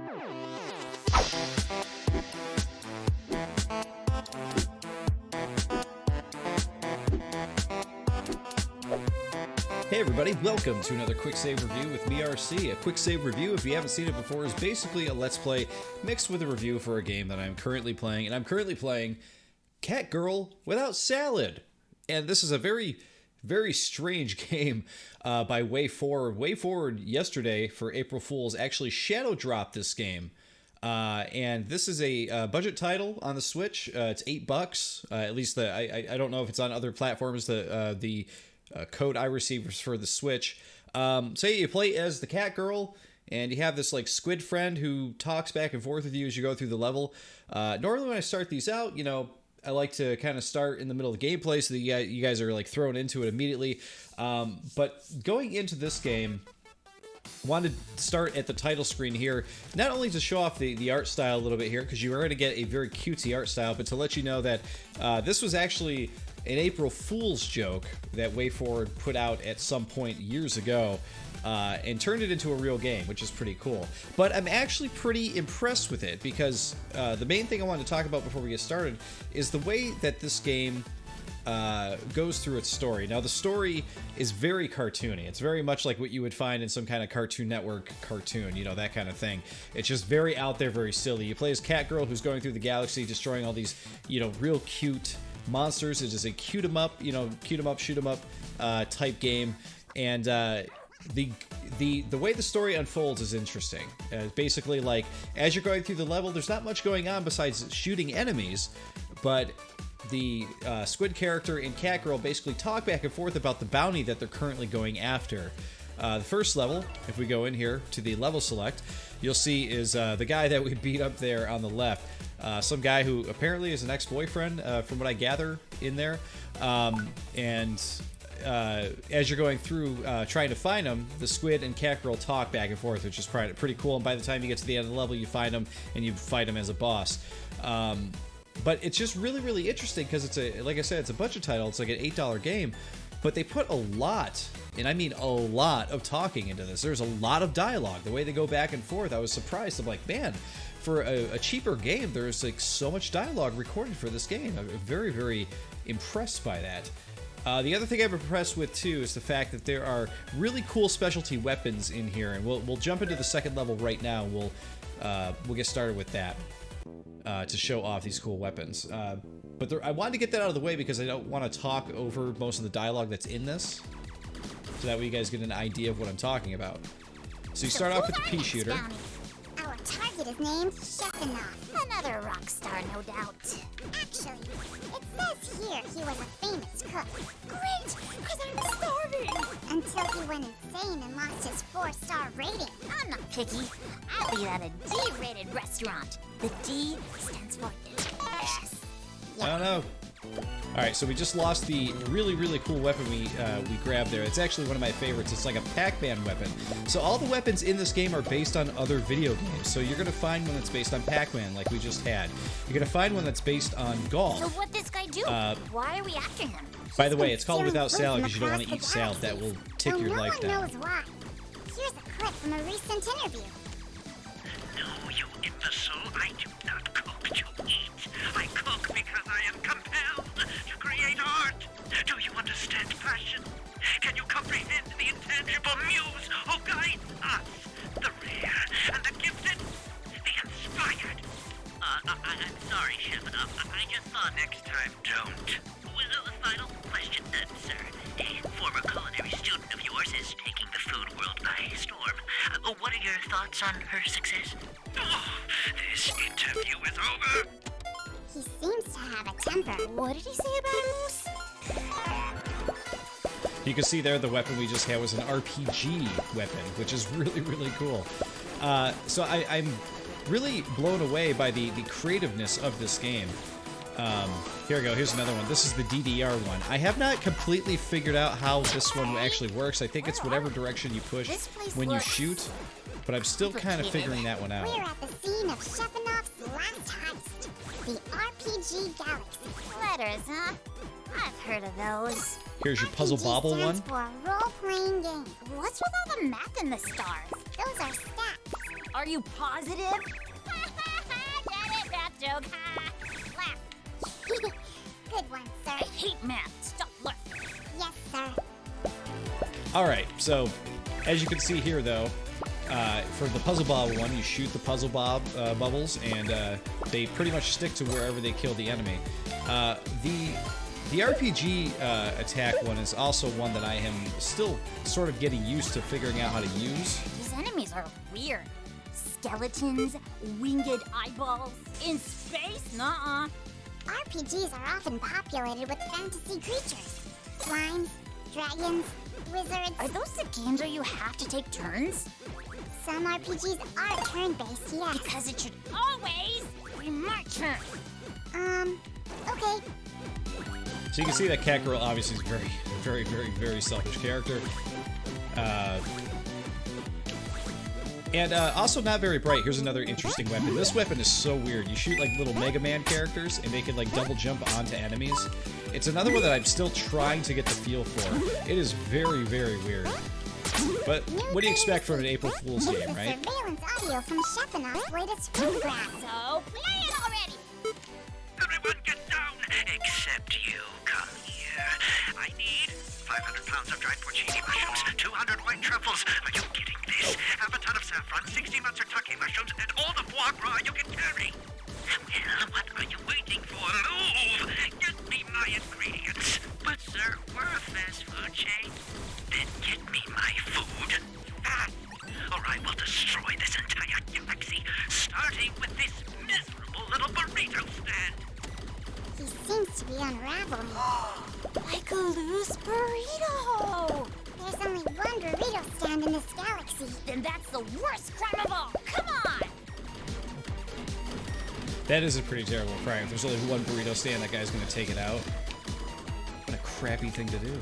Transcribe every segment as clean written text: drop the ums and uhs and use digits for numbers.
Hey everybody, welcome to another Quicksave Review with me, RC. A Quicksave Review, if you haven't seen it before, is basically a Let's Play mixed with a review for a game that I'm currently playing, and I'm currently playing Cat Girl Without Salad. And this is a very, very strange game by WayForward. WayForward yesterday, for April Fools, actually shadow dropped this game. And this is a budget title on the Switch. It's $8. At least I don't know if it's on other platforms. The code I received for the Switch. So you play as the cat girl, and you have this like squid friend who talks back and forth with you as you go through the level. Normally when I start these out, you know, I like to kind of start in the middle of the gameplay so that you guys are like thrown into it immediately. But going into this game, wanted to start at the title screen here, not only to show off the art style a little bit here, because you are going to get a very cutesy art style, but to let you know that this was actually an April Fool's joke that WayForward put out at some point years ago and turned it into a real game, which is pretty cool. But I'm actually pretty impressed with it because the main thing I wanted to talk about before we get started is the way that this game goes through its story. Now, the story is very cartoony. It's very much like what you would find in some kind of Cartoon Network cartoon, you know, that kind of thing. It's just very out there, very silly. You play as Cat Girl, who's going through the galaxy, destroying all these, you know, real cute monsters. It is a cute 'em up, you know, cute 'em up, shoot 'em up type game, and the way the story unfolds is interesting. Basically, like, as you're going through the level, there's not much going on besides shooting enemies, but the squid character and cat girl basically talk back and forth about the bounty that they're currently going after. The first level, if we go in here to the level select, you'll see is the guy that we beat up there on the left. Some guy who apparently is an ex-boyfriend, from what I gather in there. As you're going through trying to find him, the squid and cat girl talk back and forth, which is pretty cool. And by the time you get to the end of the level, you find him and you fight him as a boss. But it's just really, really interesting because it's like I said, it's a budget title. It's like an $8 game, but they put a lot, and I mean a lot, of talking into this. There's a lot of dialogue. The way they go back and forth, I was surprised. I'm like, man, for a cheaper game, there's like so much dialogue recorded for this game. I'm very, very impressed by that. The other thing I'm impressed with too is the fact that there are really cool specialty weapons in here, and we'll jump into the second level right now. We'll get started with that to show off these cool weapons. But I wanted to get that out of the way because I don't want to talk over most of the dialogue that's in this, so that way you guys get an idea of what I'm talking about. So you start off with the pea shooter. Our target is named Chefinoff. Another rock star, no doubt. Actually, it says here he was a famous cook. Great, because I'm starving. Until he went insane and lost his 4-star rating. I'm not picky. I'll eat at a D-rated restaurant. The D stands for delicious. I don't know. Alright, so we just lost the really, really cool weapon we grabbed there. It's actually one of my favorites. It's like a Pac-Man weapon. So all the weapons in this game are based on other video games. So you're going to find one that's based on Pac-Man, like we just had. You're going to find one that's based on golf. So what'd this guy do? Why are we after him? By the way, it's called Without Salad because you don't want to eat salad. That will tick your life down. No one knows why. Here's a clip from a recent interview. No, you imbecile. I do not cook to eat. I cook because I am compelled to create art. Do you understand passion? Can you comprehend the intangible muse who guides us? The rare and the gifted, the inspired. I'm sorry, Chef. I just thought next time don't. With a final question, sir. A former culinary student of yours is taking the food world by storm. What are your thoughts on her success? Oh, this interview is over. He seems to have a temper. What did he say about Moose? You can see there the weapon we just had was an RPG weapon, which is really, really cool. So I'm really blown away by the creativeness of this game. Here we go. Here's another one. This is the DDR one. I have not completely figured out how this one actually works. I think it's whatever direction you push when you shoot, but I'm still kind of figuring that one out. We're at the scene of Chefinoff's last heist, the RPG Galaxy. Letters, huh? I've heard of those. Here's your Puzzle Bobble one. For a role-playing game. What's with all the math and the stars? Those are stats. Are you positive? Get it, math joke. Laugh. Good one, sir. I hate math. Stop laughing. Yes, sir. All right, so as you can see here, though, for the puzzle bob one, you shoot the puzzle bob bubbles, and they pretty much stick to wherever they kill the enemy. The RPG attack one is also one that I am still sort of getting used to figuring out how to use. These enemies are weird. Skeletons, winged eyeballs, in space? Nuh-uh. RPGs are often populated with fantasy creatures. Slimes, dragons, wizards. Are those the games where you have to take turns? Some RPGs are turn-based, yes. Because it should always be my turn. Okay. So you can see that Cat Girl obviously is a very, very, very, very selfish character. And also not very bright. Here's another interesting weapon. This weapon is so weird. You shoot like little Mega Man characters and they can like double jump onto enemies. It's another one that I'm still trying to get the feel for. It is very, very weird. But what do you expect from an April Fool's game, right? Surveillance audio from Shepanoff's latest photograph. So, play it already! Everyone get down, except you. Come here. I need 500 pounds of dried porcini mushrooms, 200 white truffles. Are you getting this? Half a ton of saffron, 60 matsutake mushrooms, and all the foie gras you can carry. Well, what are you waiting for? Move! Get me my ingredients. But sir, we're a fast food chain. Then get me my food. Fast! Or I will destroy this entire galaxy, starting with this miserable little burrito stand. He seems to be unraveling. Like a loose burrito! There's only one burrito stand in this galaxy. Then that's the worst crime of all! Come on! That is a pretty terrible crime. If there's only one burrito stand, that guy's gonna take it out. What a crappy thing to do.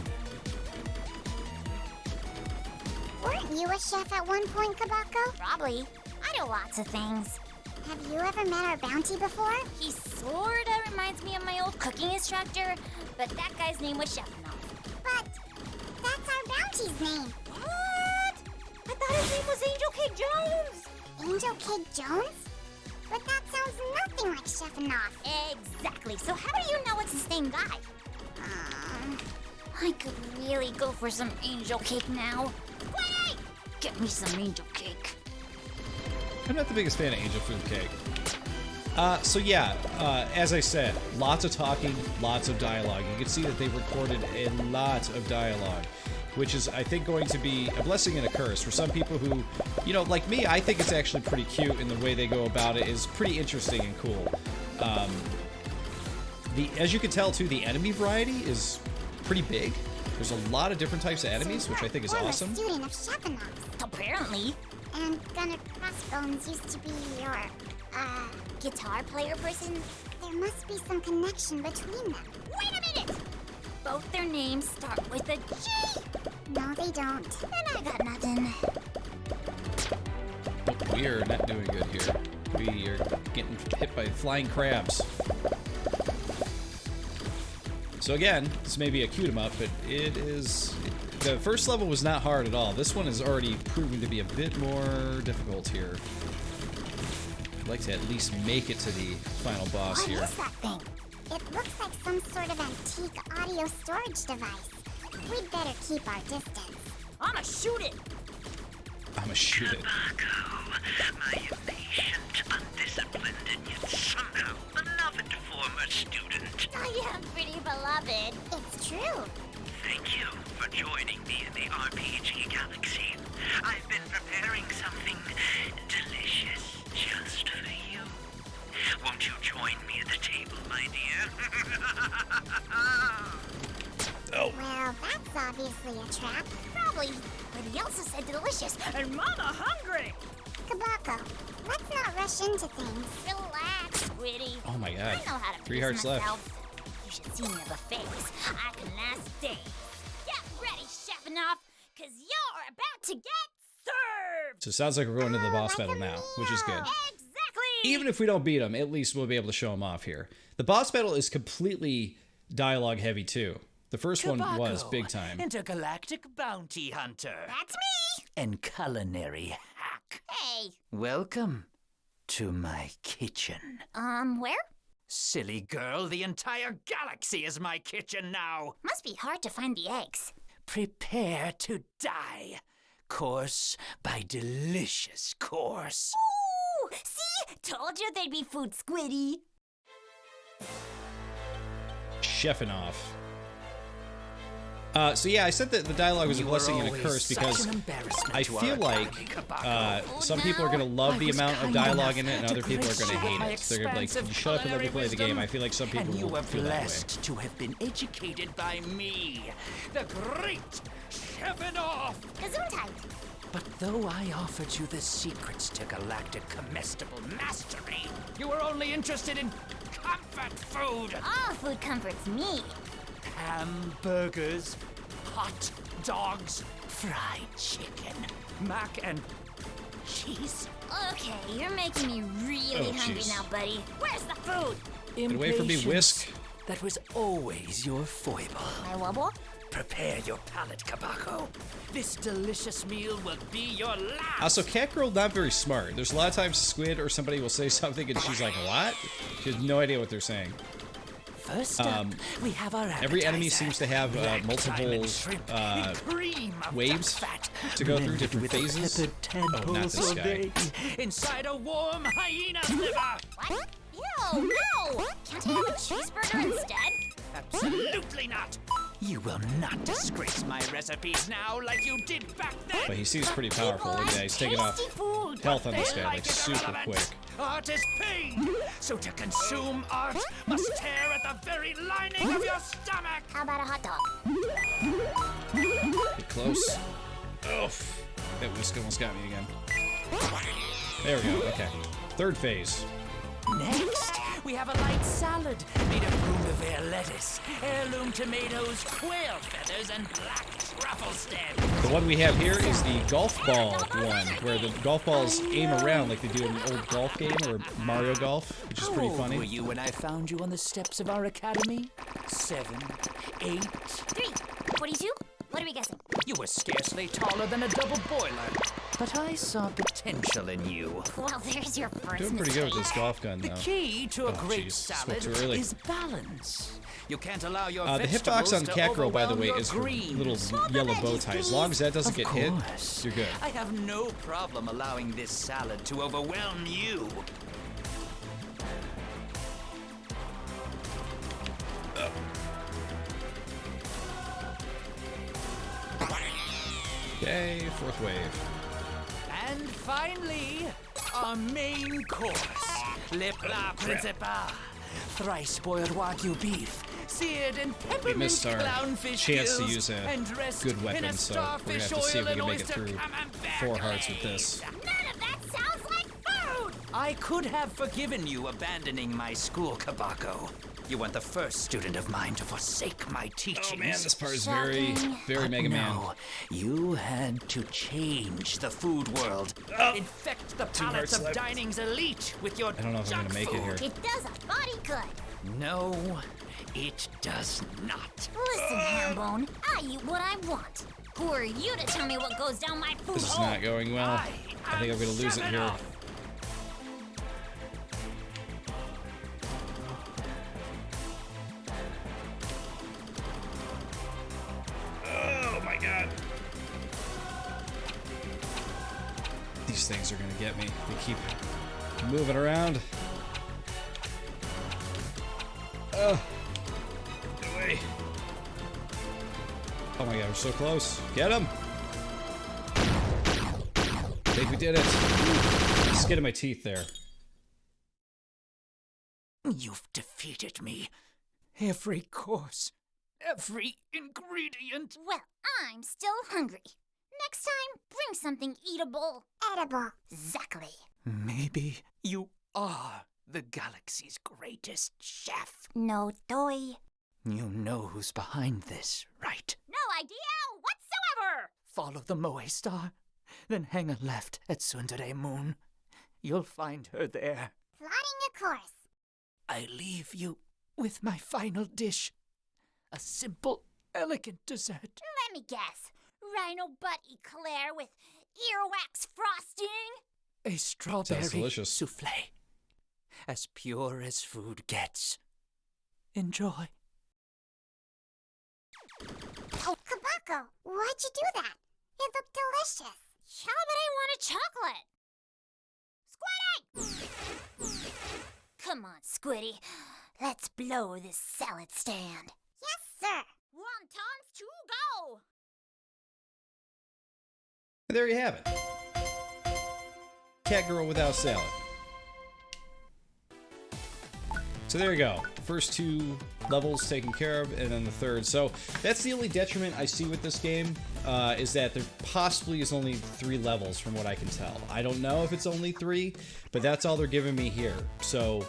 Weren't you a chef at one point, Kabako? Probably. I do lots of things. Have you ever met our bounty before? He sorta reminds me of my old cooking instructor, but that guy's name was Shepanoff. But that's our bounty's name. What? I thought his name was Angel Cake Jones! Angel Cake Jones? But that sounds nothing like Shepanoff. Exactly. So how do you know it's the same guy? I could really go for some angel cake now. Wait! Get me some angel cake. I'm not the biggest fan of angel food cake. So yeah, as I said, lots of talking, lots of dialogue. You can see that they've recorded a lot of dialogue, which is, I think, going to be a blessing and a curse for some people who, you know, like me, I think it's actually pretty cute, and the way they go about it is pretty interesting and cool. As you can tell, too, the enemy variety is pretty big. There's a lot of different types of enemies, which I think is awesome. Student of Shepanoff's. Apparently. And Gunnar Crossbones used to be your, Guitar player person? there must be some connection between them. Wait a minute! Both their names start with a G! No, they don't. Then I got nothing. We are not doing good here. We are getting hit by flying crabs. So again, this may be a cute 'em up, but it is... The first level was not hard at all. This one is already proving to be a bit more difficult here. I'd like to at least make it to the final boss What here. is that thing? It looks like some sort of antique audio storage device. We'd better keep our distance. I'ma shoot it! I'ma shoot it. Kabako, my impatient, undisciplined, and yet somehow beloved former student. I am pretty beloved. It's true. Thank you for joining me in the RPG galaxy. I've been preparing something delicious just for you. Won't you join me at the table, my dear? Oh. Well, that's obviously a trap. Probably. But he also said delicious. And Mama hungry! Kabako, let's not rush into things. Relax, Witty. Oh my I god. know how to 3 pace hearts left. myself. You should see me at buffets. I can last days. Get ready, Shepanoff, because you're about to get served! So it sounds like we're going to the boss battle now, which is good. Exactly! Even if we don't beat him, at least we'll be able to show him off here. The boss battle is completely dialogue heavy too. The first one was big time. Intergalactic bounty hunter. That's me! And culinary hack. cook. Hey, Welcome to my kitchen. where? Silly girl, the entire galaxy is my kitchen now. Must be hard to find the eggs. Prepare to die. Course by delicious course. Ooh, see? Told you they'd be food, Squiddy. Chefing off. So yeah, I said that the dialogue was a blessing and a curse because I feel like some people are going to love the amount of dialogue in it, and other people are going to hate it. They're going to be like, "Can you shut up and let me play the game." I feel like some people will feel that way. Blessed to have been educated by me, the great Chefinoff. Gesundheit. But though I offered you the secrets to galactic comestible mastery, you were only interested in comfort food. All food comforts me. Hamburgers, hot dogs, fried chicken, mac and cheese. Okay, you're making me really hungry jeez. now, buddy. Where's the food? Get away from me, Whisk. That was always your foible. My wobble? Prepare your palate, Kabako. This delicious meal will be your last. Also, Catgirl not very smart. There's a lot of times Squid or somebody will say something and she's like, "What?" She has no idea what they're saying. First up, we have our Every enemy appetizer. seems to have multiple waves to go through, different phases. Oh, not this guy. Inside a warm hyena's liver. What? Ew, no! Can't I have a cheeseburger instead? Absolutely not. You will not disgrace my recipes now like you did back then. But he seems pretty powerful. Look at that, he's taking off Tasty food. health on this They guy, like it super irrelevant. quick. Art is pain, so to consume art must tear at the very lining of your stomach. How about a hot dog? Get close. Oh, that Whisk almost got me again. There we go, okay. Third phase. Next, we have a light salad made of Boulevard lettuce, heirloom tomatoes, quail feathers, and black truffle stems. The one we have here is the golf ball one, where the golf balls aim around like they do in an old golf game or Mario Golf, which is pretty How old were funny. you when I found you on the steps of our academy? 7, 8. 3, 42? What are we guessing? You were scarcely taller than a double boiler, but I saw potential in you. Well, there's your first Doing pretty good with mistake. this golf gun, The though. key to a Oh, great jeez, spoke salad too early. is balance. You can't allow your The vegetables hitbox on to Catgirl, by the overwhelm way, your is her greens. little yellow bow tie. As long as that doesn't Of get hit, course. you're good. I have no problem allowing this salad to overwhelm you. Yay, fourth wave. And finally, our main course. Le plat principal. Thrice boiled Wagyu beef, seared in peppermint missed our clownfish chance to gills, use a and dressed good in weapon, a so we're gonna have to starfish see if we oil can and make it oyster through camembert 4 hearts with this. glaze. None of that sounds like food! I could have forgiven you abandoning my school, Kabako. You weren't the first student of mine to forsake my teachings. Oh man, this part is very, very But Mega Man. no, you had to change the food world. Infect the hearts palates of left. dining's elite with your I don't know if I'm junk gonna make it food. here. It does a body good. No, it does not. Listen, Hambone, I eat what I want. Who are you to tell me what goes down my food This is hole? not going well. I think I'm gonna lose it here. Oh my god. These things are gonna get me. They keep moving around. Oh. Get away. Oh my god, we're so close. Get him! I think we did it. Skin of my teeth there. You've defeated me. Every course, every ingredient. Well, I'm still hungry. Next time, bring something eatable. Edible. Exactly. Maybe you are the galaxy's greatest chef. No toy. You know who's behind this, right? No idea whatsoever! Follow the Moe Star, then hang a left at Tsundere Moon. You'll find her there. Plotting a course. I leave you with my final dish. A simple, elegant dessert. Let me guess. Rhino butt eclair with earwax frosting? A strawberry delicious. souffle. As pure as food gets. Enjoy. Hey, Kabako, why'd you do that? It looked delicious. Yeah, but I want a chocolate. Squiddy! Come on, Squiddy. Let's blow this salad stand. Yes, sir. Wontons to go! And there you have it. Cat girl without salad. So there you go. First two levels taken care of, and then the third. So that's the only detriment I see with this game, is that there possibly is only 3 levels from what I can tell. I don't know if it's only 3, but that's all they're giving me here. So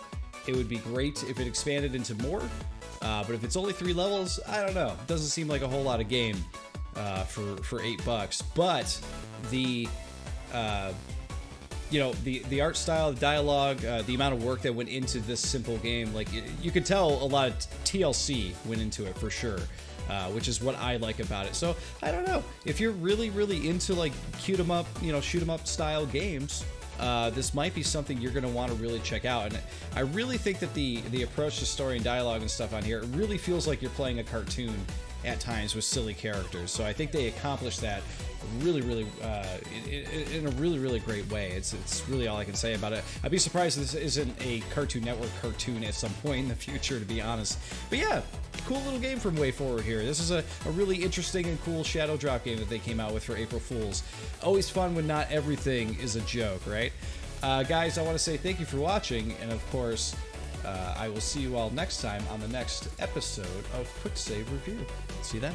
it would be great if it expanded into more, but if it's only 3 levels, I don't know. It doesn't seem like a whole lot of game for $8. But the you know, the art style, the dialogue, the amount of work that went into this simple game, like, you could tell a lot of TLC went into it for sure, which is what I like about it. So, I don't know. If you're really, really into, like, shoot 'em up style games, this might be something you're going to want to really check out. And I really think that the approach to story and dialogue and stuff on here, it really feels like you're playing a cartoon at times with silly characters. So I think they accomplished that really, really in a really, really great way. It's really all I can say about it. I'd be surprised if this isn't a Cartoon Network cartoon at some point in the future, to be honest. But yeah, cool little game from Way Forward here. This is a really interesting and cool Shadow Drop game that they came out with for April Fools. Always fun when not everything is a joke, right? Guys, I want to say thank you for watching, and of course, I will see you all next time on the next episode of Quicksave Review. See you then.